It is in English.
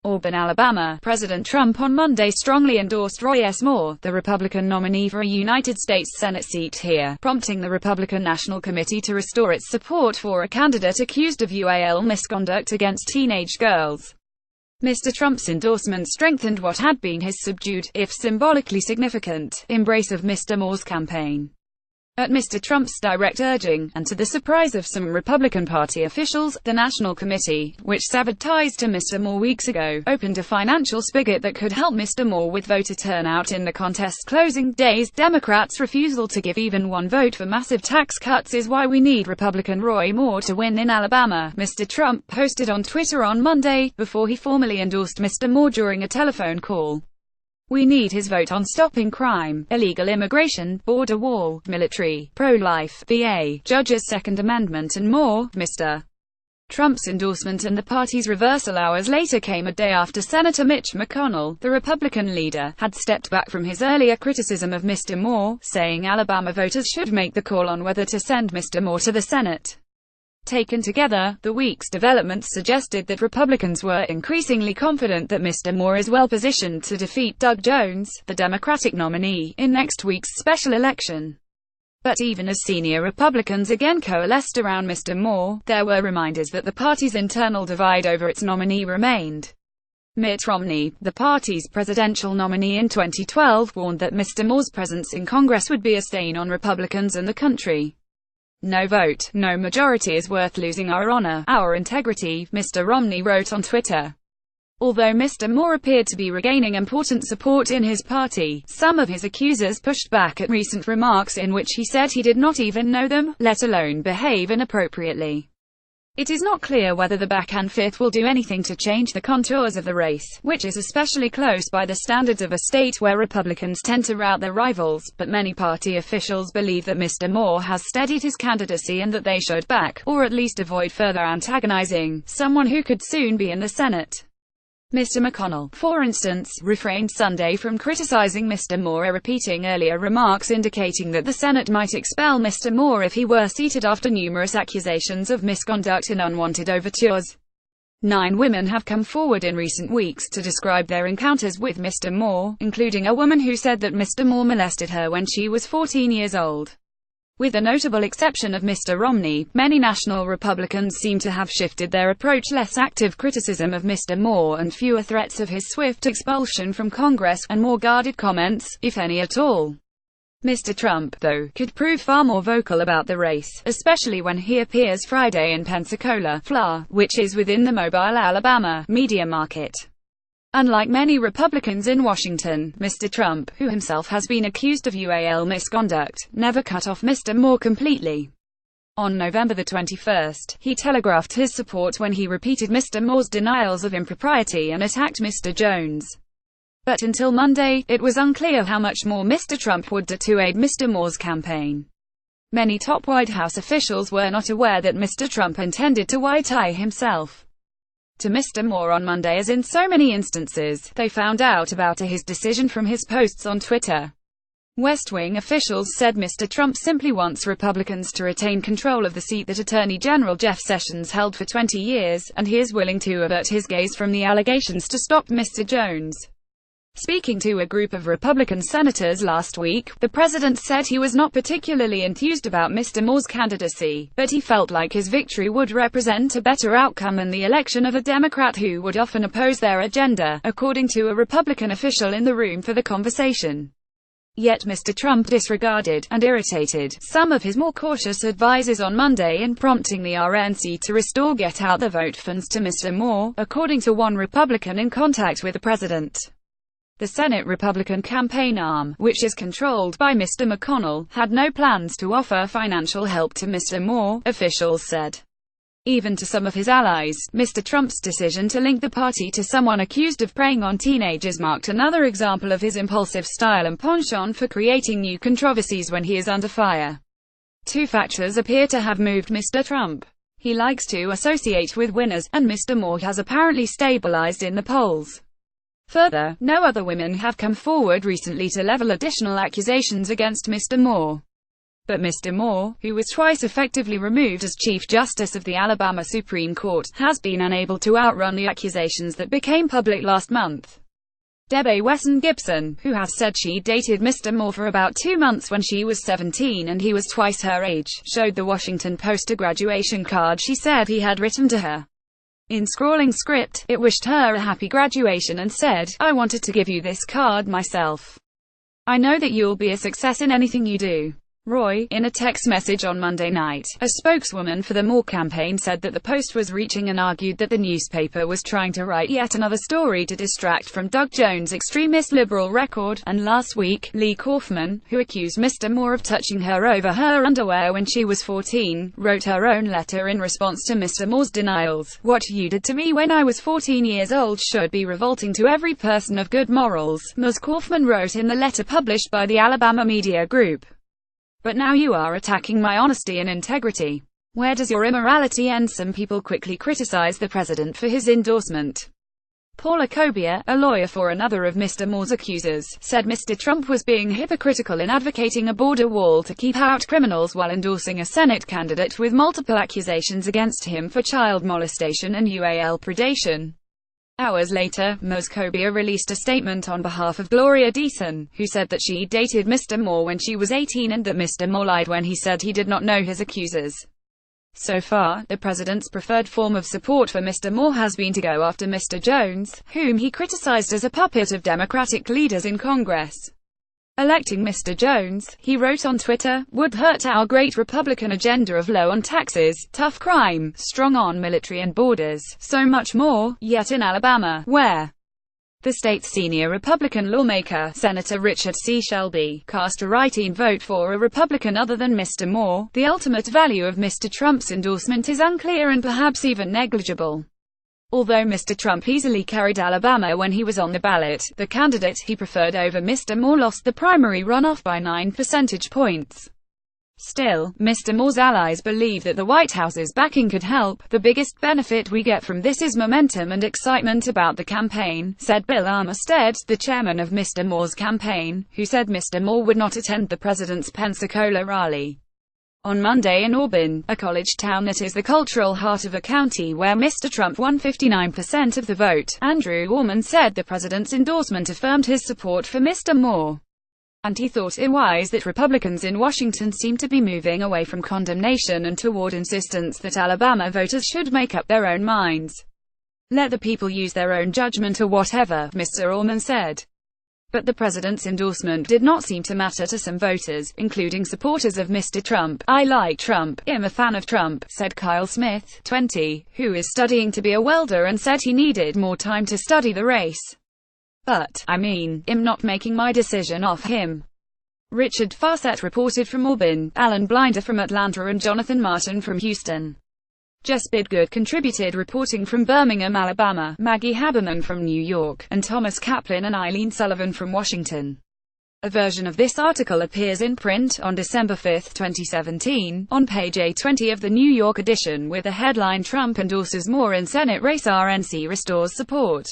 Auburn, Alabama. President Trump on Monday strongly endorsed Roy S. Moore, the Republican nominee for a United States Senate seat here, prompting the Republican National Committee to restore its support for a candidate accused of UAL misconduct against teenage girls. Mr. Trump's endorsement strengthened what had been his subdued, if symbolically significant, embrace of Mr. Moore's campaign. At Mr. Trump's direct urging, and to the surprise of some Republican Party officials, the National Committee, which severed ties to Mr. Moore weeks ago, opened a financial spigot that could help Mr. Moore with voter turnout in the contest's closing days. Democrats' refusal to give even one vote for massive tax cuts is why we need Republican Roy Moore to win in Alabama, Mr. Trump posted on Twitter on Monday, before he formally endorsed Mr. Moore during a telephone call. We need his vote on stopping crime, illegal immigration, border wall, military, pro-life, VA, judges' Second Amendment and more. Mr. Trump's endorsement and the party's reversal hours later came a day after Senator Mitch McConnell, the Republican leader, had stepped back from his earlier criticism of Mr. Moore, saying Alabama voters should make the call on whether to send Mr. Moore to the Senate. Taken together, the week's developments suggested that Republicans were increasingly confident that Mr. Moore is well positioned to defeat Doug Jones, the Democratic nominee, in next week's special election. But even as senior Republicans again coalesced around Mr. Moore, there were reminders that the party's internal divide over its nominee remained. Mitt Romney, the party's presidential nominee in 2012, warned that Mr. Moore's presence in Congress would be a stain on Republicans and the country. No vote, no majority is worth losing our honor, our integrity, Mr. Romney wrote on Twitter. Although Mr. Moore appeared to be regaining important support in his party, some of his accusers pushed back at recent remarks in which he said he did not even know them, let alone behave inappropriately. It is not clear whether the back and fifth will do anything to change the contours of the race, which is especially close by the standards of a state where Republicans tend to rout their rivals, but many party officials believe that Mr. Moore has steadied his candidacy and that they should back, or at least avoid further antagonizing, someone who could soon be in the Senate. Mr. McConnell, for instance, refrained Sunday from criticizing Mr. Moore, repeating earlier remarks indicating that the Senate might expel Mr. Moore if he were seated after numerous accusations of misconduct and unwanted overtures. 9 women have come forward in recent weeks to describe their encounters with Mr. Moore, including a woman who said that Mr. Moore molested her when she was 14 years old. With the notable exception of Mr. Romney, many national Republicans seem to have shifted their approach: less active criticism of Mr. Moore and fewer threats of his swift expulsion from Congress, and more guarded comments, if any at all. Mr. Trump, though, could prove far more vocal about the race, especially when he appears Friday in Pensacola, Florida, which is within the Mobile, Alabama, media market. Unlike many Republicans in Washington, Mr. Trump, who himself has been accused of UAL misconduct, never cut off Mr. Moore completely. On November the 21st, he telegraphed his support when he repeated Mr. Moore's denials of impropriety and attacked Mr. Jones. But until Monday, it was unclear how much more Mr. Trump would do to aid Mr. Moore's campaign. Many top White House officials were not aware that Mr. Trump intended to white-tie himself to Mr. Moore on Monday, as in so many instances, they found out about his decision from his posts on Twitter. West Wing officials said Mr. Trump simply wants Republicans to retain control of the seat that Attorney General Jeff Sessions held for 20 years, and he is willing to avert his gaze from the allegations to stop Mr. Jones. Speaking to a group of Republican senators last week, the president said he was not particularly enthused about Mr. Moore's candidacy, but he felt like his victory would represent a better outcome than the election of a Democrat who would often oppose their agenda, according to a Republican official in the room for the conversation. Yet Mr. Trump disregarded, and irritated, some of his more cautious advisers on Monday in prompting the r.n.c. to restore get-out-the-vote funds to Mr. Moore, according to one Republican in contact with the president. The Senate Republican campaign arm, which is controlled by Mr. McConnell, had no plans to offer financial help to Mr. Moore, officials said. Even to some of his allies, Mr. Trump's decision to link the party to someone accused of preying on teenagers marked another example of his impulsive style and penchant for creating new controversies when he is under fire. 2 factors appear to have moved Mr. Trump. He likes to associate with winners, and Mr. Moore has apparently stabilized in the polls. Further, no other women have come forward recently to level additional accusations against Mr. Moore. But Mr. Moore, who was twice effectively removed as Chief Justice of the Alabama Supreme Court, has been unable to outrun the accusations that became public last month. Debbie Wesson Gibson, who has said she dated Mr. Moore for about 2 months when she was 17 and he was twice her age, showed the Washington Post a graduation card she said he had written to her. In scrawling script, it wished her a happy graduation and said, "I wanted to give you this card myself. I know that you'll be a success in anything you do." Roy, in a text message on Monday night, a spokeswoman for the Moore campaign said that the Post was reaching and argued that the newspaper was trying to write yet another story to distract from Doug Jones' extremist liberal record. And last week, Lee Kaufman, who accused Mr. Moore of touching her over her underwear when she was 14, wrote her own letter in response to Mr. Moore's denials. "What you did to me when I was 14 years old should be revolting to every person of good morals," Ms. Kaufman wrote in the letter published by the Alabama Media Group. "But now you are attacking my honesty and integrity. Where does your immorality end?" Some people quickly criticized the president for his endorsement. Paula Cobia, a lawyer for another of Mr. Moore's accusers, said Mr. Trump was being hypocritical in advocating a border wall to keep out criminals while endorsing a Senate candidate with multiple accusations against him for child molestation and UAL predation. Hours later, Ms. Cobia released a statement on behalf of Gloria Deason, who said that she dated Mr. Moore when she was 18 and that Mr. Moore lied when he said he did not know his accusers. So far, the president's preferred form of support for Mr. Moore has been to go after Mr. Jones, whom he criticized as a puppet of Democratic leaders in Congress. Electing Mr. Jones, he wrote on Twitter, would hurt our great Republican agenda of low on taxes, tough crime, strong on military and borders, so much more. Yet in Alabama, where the state's senior Republican lawmaker, Senator Richard C. Shelby, cast a write-in vote for a Republican other than Mr. Moore, the ultimate value of Mr. Trump's endorsement is unclear and perhaps even negligible. Although Mr. Trump easily carried Alabama when he was on the ballot, the candidate he preferred over Mr. Moore lost the primary runoff by 9 percentage points. Still, Mr. Moore's allies believe that the White House's backing could help. "The biggest benefit we get from this is momentum and excitement about the campaign," said Bill Armistead, the chairman of Mr. Moore's campaign, who said Mr. Moore would not attend the president's Pensacola rally on Monday in Auburn, a college town that is the cultural heart of a county where Mr. Trump won 59% of the vote. Andrew Orman said the president's endorsement affirmed his support for Mr. Moore, and he thought it wise that Republicans in Washington seem to be moving away from condemnation and toward insistence that Alabama voters should make up their own minds. "Let the people use their own judgment or whatever," Mr. Orman said. But the president's endorsement did not seem to matter to some voters, including supporters of Mr. Trump. "I like Trump, I'm a fan of Trump," said Kyle Smith, 20, who is studying to be a welder and said he needed more time to study the race. "But, I'm not making my decision off him." Richard Farsett reported from Auburn, Alan Blinder from Atlanta and Jonathan Martin from Houston. Jess Bidgood contributed reporting from Birmingham, Alabama, Maggie Haberman from New York, and Thomas Kaplan and Eileen Sullivan from Washington. A version of this article appears in print on December 5, 2017, on page A20 of the New York edition with the headline "Trump endorses Moore in Senate race, r.n.c. restores support."